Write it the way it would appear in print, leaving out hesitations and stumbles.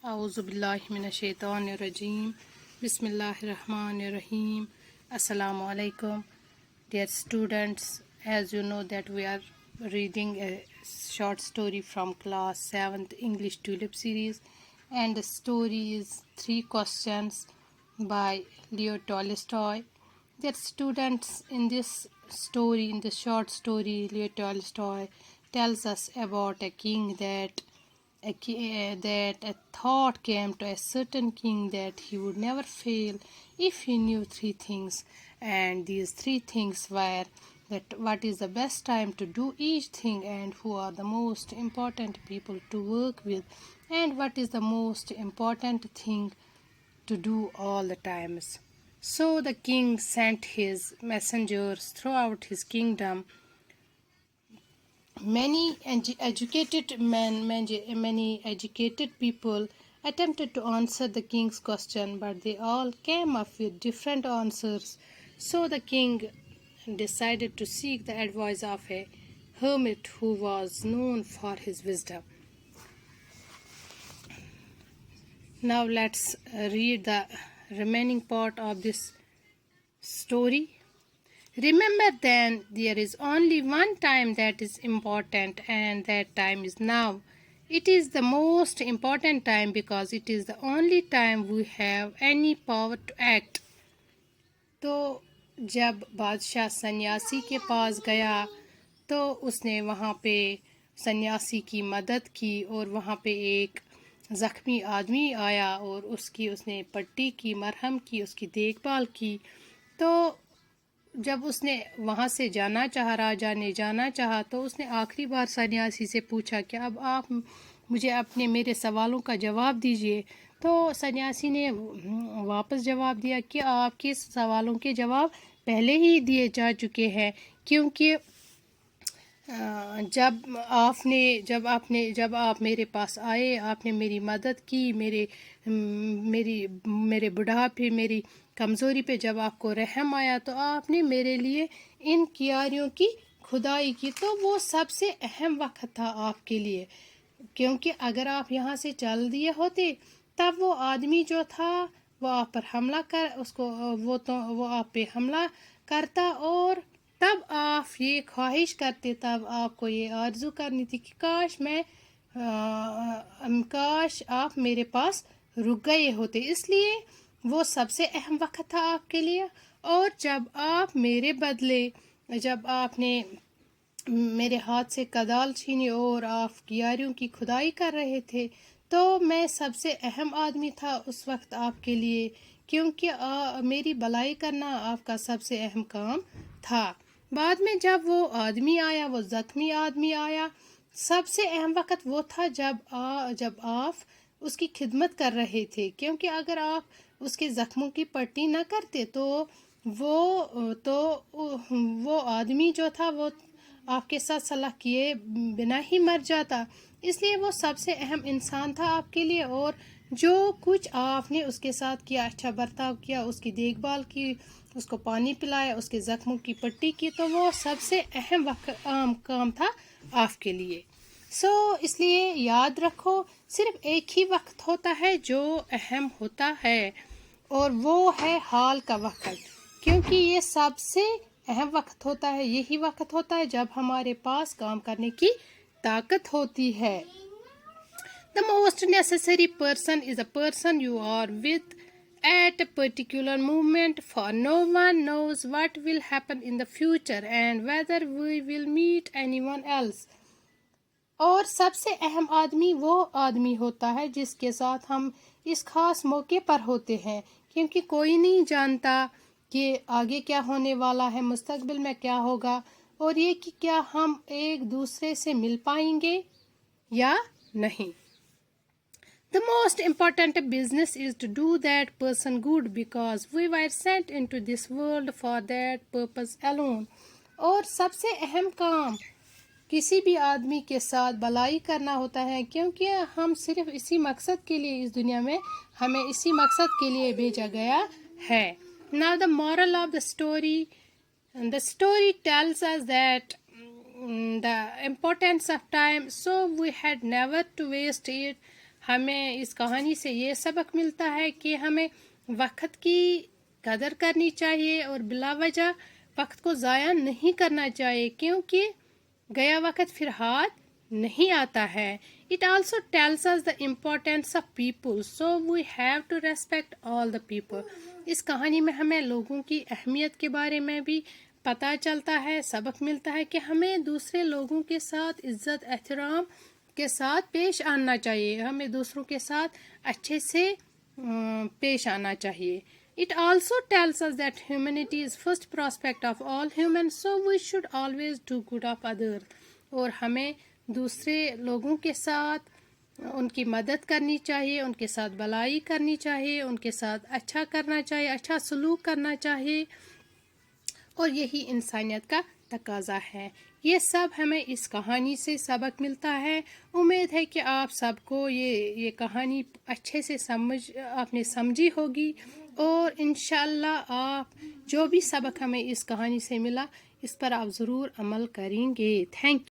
اعوذ باللہ من الشیطان الرجیم بسم اللہ الرحمن الرحیم السلام علیکم dear students. As you know that we are reading a short story from class 7th English Tulip series, and the story is 3 questions by Leo Tolstoy. Dear students, in this story, in this short story, Leo Tolstoy tells us about a king that a thought came to a certain king that he would never fail if he knew 3 things, and these 3 things were that what is the best time to do each thing, and who are the most important people to work with, and what is the most important thing to do all the times. So the king sent his messengers throughout his kingdom. Many educated men, many educated people attempted to answer the king's question, but they all came up with different answers. So the king decided to seek the advice of a hermit who was known for his wisdom. Now let's read the remaining part of this story. Remember then, there is only one time that is important, and that time is now. It is the most important time because it is the only time we have any power to act. تو جب بادشاہ سنیاسی کے پاس گیا تو اس نے وہاں پہ سنیاسی کی مدد کی، اور وہاں پہ ایک زخمی آدمی آیا اور اس نے پٹی کی، مرہم کی، اس کی دیکھ بھال کی. تو جب اس نے وہاں سے جانا چاہا، راجا نے جانا چاہا، تو اس نے آخری بار سنیاسی سے پوچھا کہ اب آپ مجھے میرے سوالوں کا جواب دیجئے. تو سنیاسی نے واپس جواب دیا کہ آپ کے سوالوں کے جواب پہلے ہی دیے جا چکے ہیں، کیونکہ جب آپ میرے پاس آئے، آپ نے میری مدد کی، میرے بڑھاپے، میری کمزوری پہ جب آپ کو رحم آیا، تو آپ نے میرے لیے ان کیاریوں کی کھدائی کی. تو وہ سب سے اہم وقت تھا آپ کے لیے، کیونکہ اگر آپ یہاں سے چل دیے ہوتے تب وہ آدمی جو تھا وہ آپ پر وہ آپ پہ حملہ کرتا، اور تب آپ یہ خواہش کرتے، تب آپ کو یہ آرزو کرنی تھی کہ کاش آپ میرے پاس رک گئے ہوتے. اس لیے وہ سب سے اہم وقت تھا آپ کے لیے. اور جب آپ میرے بدلے، جب آپ نے میرے ہاتھ سے کدال چھینی اور آپ کیاریوں کی کھدائی کر رہے تھے، تو میں سب سے اہم آدمی تھا اس وقت آپ کے لیے، کیونکہ میری بھلائی کرنا آپ کا سب سے اہم کام تھا. بعد میں جب وہ آدمی آیا، وہ زخمی آدمی آیا، سب سے اہم وقت وہ تھا جب آپ اس کی خدمت کر رہے تھے، کیونکہ اگر آپ اس کے زخموں کی پٹی نہ کرتے تو وہ آدمی جو تھا وہ آپ کے ساتھ صلح کیے بنا ہی مر جاتا. اس لیے وہ سب سے اہم انسان تھا آپ کے لیے، اور جو کچھ آپ نے اس کے ساتھ کیا، اچھا برتاؤ کیا، اس کی دیکھ بھال کی، اس کو پانی پلایا، اس کے زخموں کی پٹی کی، تو وہ سب سے اہم کام تھا آپ کے لیے. اس لیے یاد رکھو، صرف ایک ہی وقت ہوتا ہے جو اہم ہوتا ہے، اور وہ ہے حال کا وقت، کیونکہ یہ سب سے اہم وقت ہوتا ہے. یہی وقت ہوتا ہے جب ہمارے پاس کام کرنے کی طاقت ہوتی ہے. The most necessary person is a person you are with at a particular moment, for no one knows what will happen in the future and whether we will meet anyone else. اور سب سے اہم آدمی وہ آدمی ہوتا ہے جس کے ساتھ ہم اس خاص موقع پر ہوتے ہیں، کیونکہ کوئی نہیں جانتا کہ آگے کیا ہونے والا ہے، مستقبل میں کیا ہوگا، اور یہ کہ کیا ہم ایک دوسرے سے مل پائیں گے یا نہیں. The most important business is to do that person good, because we were sent into this world for that purpose alone. اور سب سے اہم کام کسی بھی آدمی کے ساتھ بھلائی کرنا ہوتا ہے، کیونکہ ہم صرف اسی مقصد کے لیے اس دنیا میں، ہمیں اسی مقصد کے لیے بھیجا گیا ہے. Now the moral of the story tells us that the importance of time, so we had never to waste it. ہمیں اس کہانی سے یہ سبق ملتا ہے کہ ہمیں وقت کی قدر کرنی چاہیے اور بلا وجہ وقت کو ضائع نہیں کرنا چاہیے، کیونکہ گیا وقت پھر ہاتھ نہیں آتا ہے. It also tells us the importance of people, so we have to respect all the people. اس کہانی میں ہمیں لوگوں کی اہمیت کے بارے میں بھی پتہ چلتا ہے، سبق ملتا ہے کہ ہمیں دوسرے لوگوں کے ساتھ عزت احترام کے ساتھ پیش آنا چاہیے، ہمیں دوسروں کے ساتھ اچھے سے پیش آنا چاہیے. It also tells us that humanity is first prospect of all humans, so we should always do good of others. اور ہمیں دوسرے لوگوں کے ساتھ ان کی مدد کرنی چاہیے، ان کے ساتھ بھلائی کرنی چاہیے، ان کے ساتھ اچھا کرنا چاہیے، اچھا سلوک کرنا چاہیے، اور یہی انسانیت کا تقاضا ہے. یہ سب ہمیں اس کہانی سے سبق ملتا ہے. امید ہے کہ آپ سب کو یہ کہانی اچھے سے آپ نے سمجھی ہوگی، اور انشاءاللہ آپ جو بھی سبق ہمیں اس کہانی سے ملا اس پر آپ ضرور عمل کریں گے. Thank you.